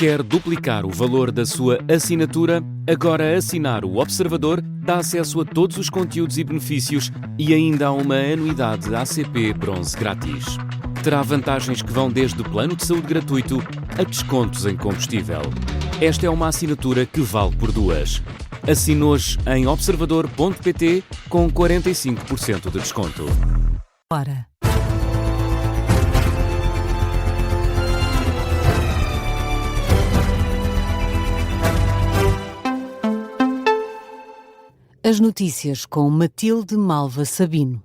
Quer duplicar o valor da sua assinatura? Agora assinar o Observador dá acesso a todos os conteúdos e benefícios e ainda há uma anuidade ACP Bronze grátis. Terá vantagens que vão desde plano de saúde gratuito a descontos em combustível. Esta é uma assinatura que vale por duas. Assine hoje em observador.pt com 45% de desconto. Ora. As notícias com Matilde Malva Sabino.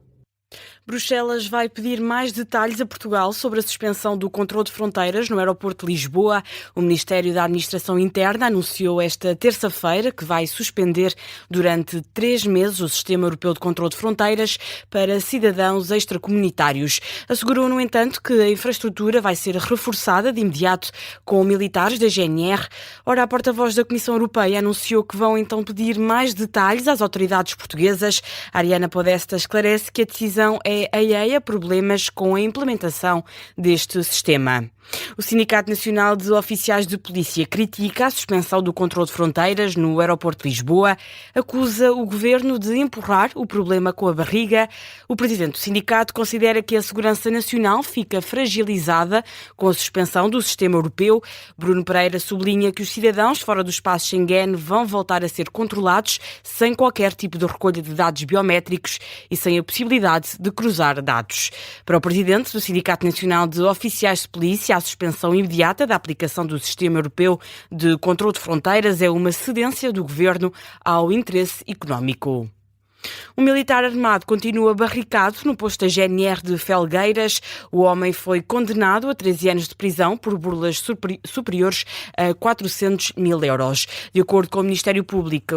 Bruxelas vai pedir mais detalhes a Portugal sobre a suspensão do controle de fronteiras no aeroporto de Lisboa. O Ministério da Administração Interna anunciou esta terça-feira que vai suspender durante 3 meses o Sistema Europeu de Controle de Fronteiras para cidadãos extracomunitários. Assegurou, no entanto, que a infraestrutura vai ser reforçada de imediato com militares da GNR. Ora, a porta-voz da Comissão Europeia anunciou que vão então pedir mais detalhes às autoridades portuguesas. A Ariana Podesta esclarece que a decisão é alheia a problemas com a implementação deste sistema. O Sindicato Nacional de Oficiais de Polícia critica a suspensão do controle de fronteiras no aeroporto de Lisboa, acusa o governo de empurrar o problema com a barriga. O presidente do sindicato considera que a segurança nacional fica fragilizada com a suspensão do sistema europeu. Bruno Pereira sublinha que os cidadãos fora do espaço Schengen vão voltar a ser controlados sem qualquer tipo de recolha de dados biométricos e sem a possibilidade de cruzar dados. Para o presidente do Sindicato Nacional de Oficiais de Polícia, a suspensão imediata da aplicação do Sistema Europeu de Controle de Fronteiras é uma cedência do governo ao interesse económico. Um militar armado continua barricado no posto da GNR de Felgueiras. O homem foi condenado a 13 anos de prisão por burlas superiores a 400 mil euros. De acordo com o Ministério Público,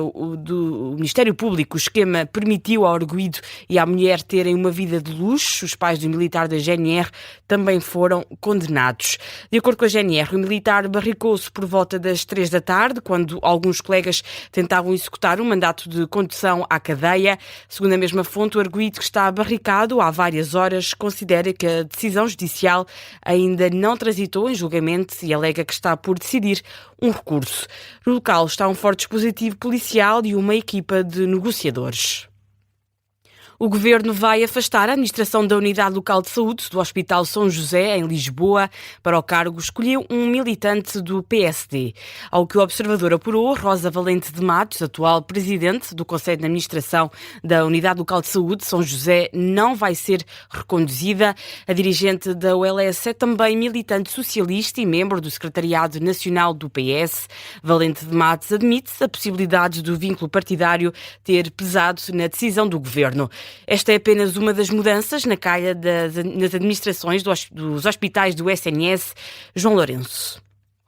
o esquema permitiu ao arguido e à mulher terem uma vida de luxo. Os pais do militar da GNR também foram condenados. De acordo com a GNR, o militar barricou-se por volta das 3 da tarde, quando alguns colegas tentavam executar um mandato de condução à cadeia. Segundo a mesma fonte, o arguido, que está barricado há várias horas, considera que a decisão judicial ainda não transitou em julgamento e alega que está por decidir um recurso. No local está um forte dispositivo policial e uma equipa de negociadores. O Governo vai afastar a administração da Unidade Local de Saúde do Hospital São José, em Lisboa. Para o cargo, escolheu um militante do PSD. Ao que o Observador apurou, Rosa Valente de Matos, atual presidente do Conselho de Administração da Unidade Local de Saúde São José, não vai ser reconduzida. A dirigente da ULS é também militante socialista e membro do Secretariado Nacional do PS. Valente de Matos admite a possibilidade do vínculo partidário ter pesado na decisão do Governo. Esta é apenas uma das mudanças na calha nas administrações dos hospitais do SNS. João Lourenço.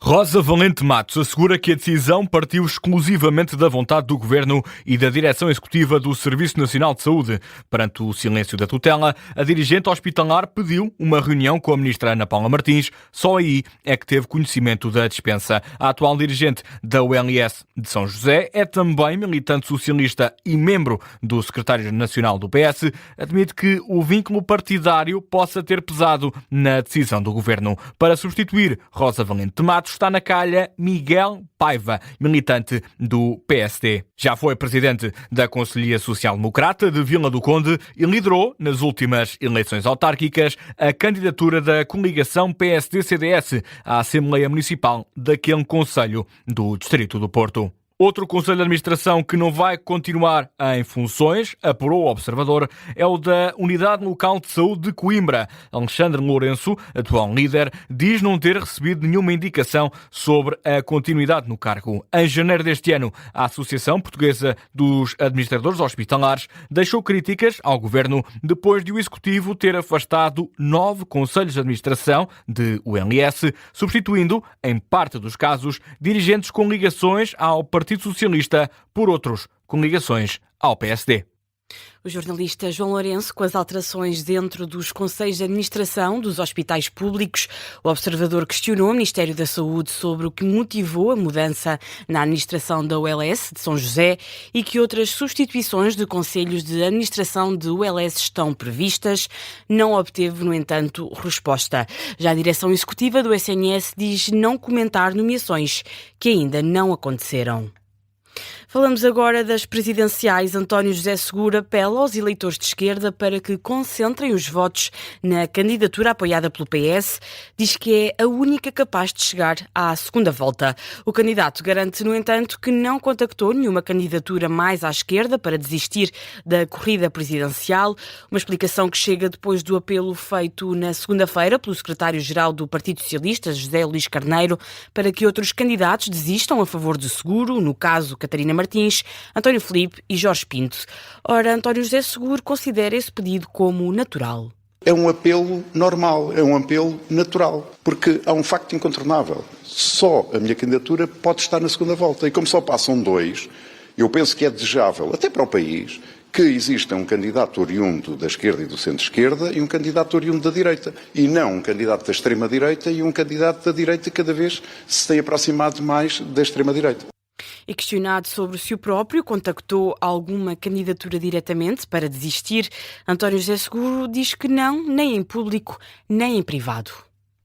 Rosa Valente Matos assegura que a decisão partiu exclusivamente da vontade do Governo e da Direção Executiva do Serviço Nacional de Saúde. Perante o silêncio da tutela, a dirigente hospitalar pediu uma reunião com a ministra Ana Paula Martins. Só aí é que teve conhecimento da dispensa. A atual dirigente da ULS de São José é também militante socialista e membro do Secretário Nacional do PS. Admite que o vínculo partidário possa ter pesado na decisão do Governo. Para substituir Rosa Valente Matos, está na calha Miguel Paiva, militante do PSD. Já foi presidente da Conselhia Social Democrata de Vila do Conde e liderou, nas últimas eleições autárquicas, a candidatura da coligação PSD-CDS à Assembleia Municipal daquele concelho do Distrito do Porto. Outro Conselho de Administração que não vai continuar em funções, apurou o Observador, é o da Unidade Local de Saúde de Coimbra. Alexandre Lourenço, atual líder, diz não ter recebido nenhuma indicação sobre a continuidade no cargo. Em janeiro deste ano, a Associação Portuguesa dos Administradores Hospitalares deixou críticas ao Governo depois de o Executivo ter afastado 9 Conselhos de Administração de ULS, substituindo, em parte dos casos, dirigentes com ligações ao Partido Socialista por outros com ligações ao PSD. O jornalista João Lourenço, com as alterações dentro dos conselhos de administração dos hospitais públicos, o Observador questionou o Ministério da Saúde sobre o que motivou a mudança na administração da ULS de São José e que outras substituições de conselhos de administração de ULS estão previstas. Não obteve, no entanto, resposta. Já a direção executiva do SNS diz não comentar nomeações que ainda não aconteceram. Falamos agora das presidenciais. António José Seguro apela aos eleitores de esquerda para que concentrem os votos na candidatura apoiada pelo PS. Diz que é a única capaz de chegar à segunda volta. O candidato garante, no entanto, que não contactou nenhuma candidatura mais à esquerda para desistir da corrida presidencial. Uma explicação que chega depois do apelo feito na segunda-feira pelo secretário-geral do Partido Socialista, José Luís Carneiro, para que outros candidatos desistam a favor de Seguro, no caso Catarina Martins, António Filipe e Jorge Pinto. Ora, António José Seguro considera esse pedido como natural. É um apelo normal, é um apelo natural, porque há um facto incontornável. Só a minha candidatura pode estar na segunda volta. E como só passam 2, eu penso que é desejável, até para o país, que exista um candidato oriundo da esquerda e do centro-esquerda e um candidato oriundo da direita. E não um candidato da extrema-direita e um candidato da direita que cada vez se tem aproximado mais da extrema-direita. E questionado sobre se o próprio contactou alguma candidatura diretamente para desistir, António José Seguro diz que não, nem em público, nem em privado.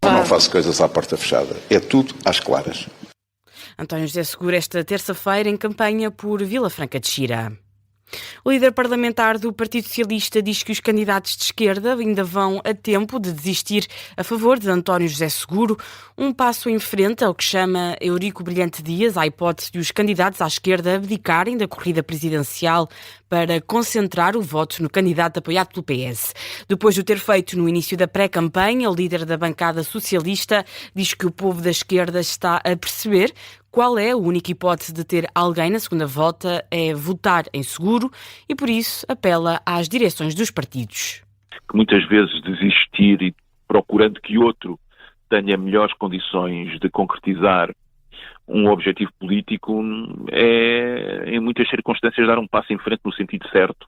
Eu não faço coisas à porta fechada, é tudo às claras. António José Seguro esta terça-feira em campanha por Vila Franca de Xira. O líder parlamentar do Partido Socialista diz que os candidatos de esquerda ainda vão a tempo de desistir a favor de António José Seguro, um passo em frente ao que chama Eurico Brilhante Dias, à hipótese de os candidatos à esquerda abdicarem da corrida presidencial para concentrar o voto no candidato apoiado pelo PS. Depois de o ter feito no início da pré-campanha, o líder da bancada socialista diz que o povo da esquerda está a perceber qual é a única hipótese de ter alguém na segunda volta é votar em Seguro e, por isso, apela às direções dos partidos. Que muitas vezes desistir e procurando que outro tenha melhores condições de concretizar um objetivo político é, em muitas circunstâncias, dar um passo em frente no sentido certo.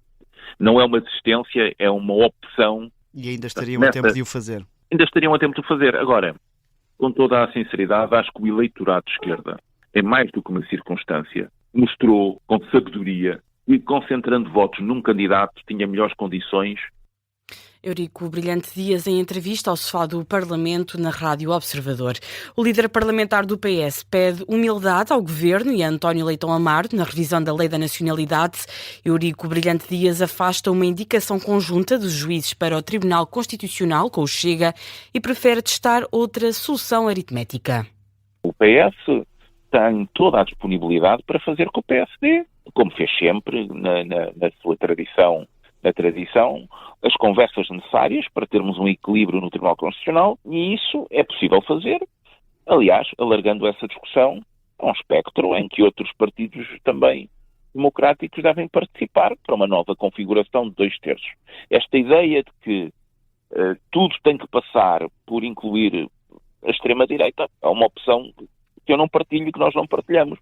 Não é uma desistência, é uma opção. E ainda estariam a tempo de o fazer. Ainda estariam a tempo de o fazer. Agora, com toda a sinceridade, acho que o eleitorado de esquerda, em mais do que uma circunstância, mostrou com sabedoria e, concentrando votos num candidato, tinha melhores condições. Eurico Brilhante Dias em entrevista ao sofá do Parlamento na Rádio Observador. O líder parlamentar do PS pede humildade ao Governo e a António Leitão Amaro na revisão da Lei da Nacionalidade. Eurico Brilhante Dias afasta uma indicação conjunta dos juízes para o Tribunal Constitucional com o Chega e prefere testar outra solução aritmética. O PS tem toda a disponibilidade para fazer com o PSD, como fez sempre na sua tradição, as conversas necessárias para termos um equilíbrio no Tribunal Constitucional, e isso é possível fazer, aliás, alargando essa discussão a um espectro em que outros partidos também democráticos devem participar para uma nova configuração de 2/3. Esta ideia de que tudo tem que passar por incluir a extrema-direita é uma opção que eu não partilho e que nós não partilhamos.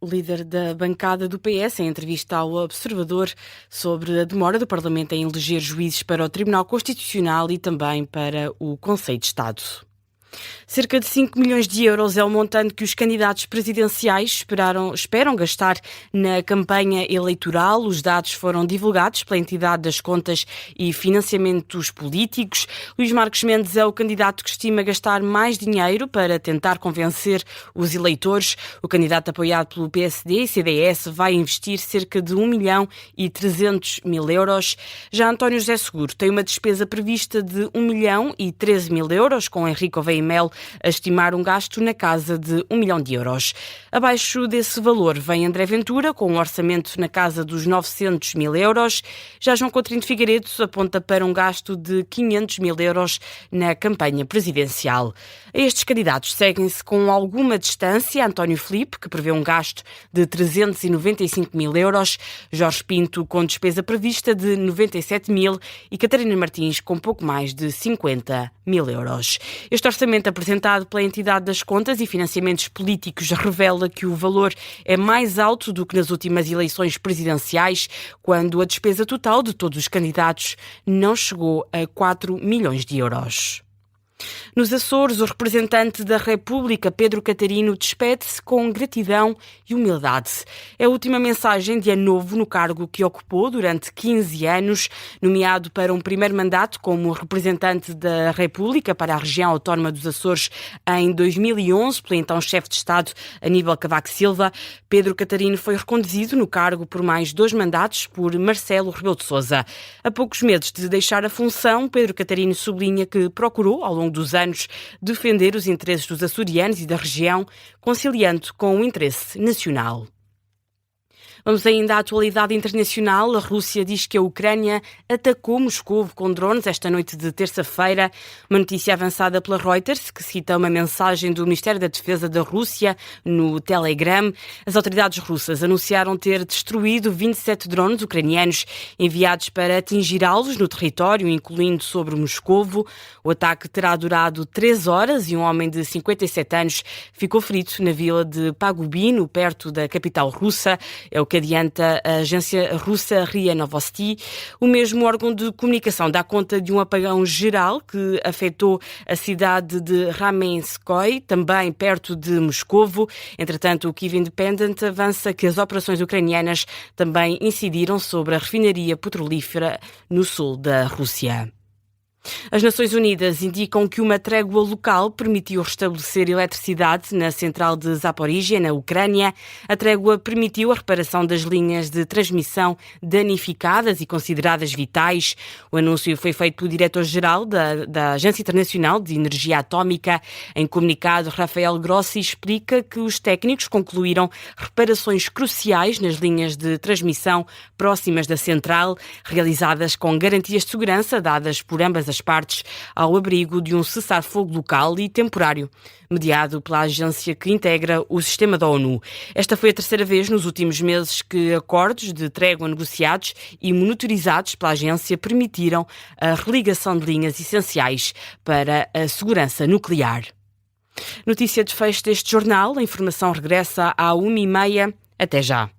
O líder da bancada do PS, em entrevista ao Observador, sobre a demora do Parlamento em eleger juízes para o Tribunal Constitucional e também para o Conselho de Estado. Cerca de 5 milhões de euros é o montante que os candidatos presidenciais esperam gastar na campanha eleitoral. Os dados foram divulgados pela entidade das contas e financiamentos políticos. Luís Marques Mendes é o candidato que estima gastar mais dinheiro para tentar convencer os eleitores. O candidato apoiado pelo PSD e CDS vai investir cerca de 1.300.000 euros. Já António José Seguro tem uma despesa prevista de 1.013.000 euros, com Henrique Oveia Mel a estimar um gasto na casa de 1 milhão de euros. Abaixo desse valor vem André Ventura, com um orçamento na casa dos 900.000 euros. Já João Coutinho de Figueiredo aponta para um gasto de 500.000 euros na campanha presidencial. A estes candidatos seguem-se com alguma distância António Filipe, que prevê um gasto de 395.000 euros, Jorge Pinto com despesa prevista de 97.000 e Catarina Martins com pouco mais de 50.000 euros. Este orçamento levantamento apresentado pela entidade das contas e financiamentos políticos revela que o valor é mais alto do que nas últimas eleições presidenciais, quando a despesa total de todos os candidatos não chegou a 4 milhões de euros. Nos Açores, o representante da República, Pedro Catarino, despede-se com gratidão e humildade. É a última mensagem de ano novo no cargo que ocupou durante 15 anos, nomeado para um primeiro mandato como representante da República para a região autónoma dos Açores em 2011, pelo então chefe de Estado Aníbal Cavaco Silva. Pedro Catarino foi reconduzido no cargo por mais 2 mandatos por Marcelo Rebelo de Sousa. A poucos meses de deixar a função, Pedro Catarino sublinha que procurou, ao longo dos anos, defender os interesses dos açorianos e da região, conciliando com o interesse nacional. Vamos ainda à atualidade internacional. A Rússia diz que a Ucrânia atacou Moscou com drones esta noite de terça-feira. Uma notícia avançada pela Reuters, que cita uma mensagem do Ministério da Defesa da Rússia no Telegram. As autoridades russas anunciaram ter destruído 27 drones ucranianos enviados para atingir alvos no território, incluindo sobre Moscovo. O ataque terá durado 3 horas e um homem de 57 anos ficou ferido na vila de Pagubino, perto da capital russa. É o que adianta a agência russa RIA Novosti. O mesmo órgão de comunicação dá conta de um apagão geral que afetou a cidade de Ramenskoye, também perto de Moscovo. Entretanto, o Kyiv Independent avança que as operações ucranianas também incidiram sobre a refinaria petrolífera no sul da Rússia. As Nações Unidas indicam que uma trégua local permitiu restabelecer eletricidade na central de Zaporizhia, na Ucrânia. A trégua permitiu a reparação das linhas de transmissão danificadas e consideradas vitais. O anúncio foi feito pelo diretor-geral da Agência Internacional de Energia Atómica. Em comunicado, Rafael Grossi explica que os técnicos concluíram reparações cruciais nas linhas de transmissão próximas da central, realizadas com garantias de segurança dadas por ambas as partes, ao abrigo de um cessar-fogo local e temporário, mediado pela agência que integra o sistema da ONU. Esta foi a terceira vez nos últimos meses que acordos de trégua negociados e monitorizados pela agência permitiram a religação de linhas essenciais para a segurança nuclear. Notícia de fecho deste jornal. A informação regressa à 1h30. Até já.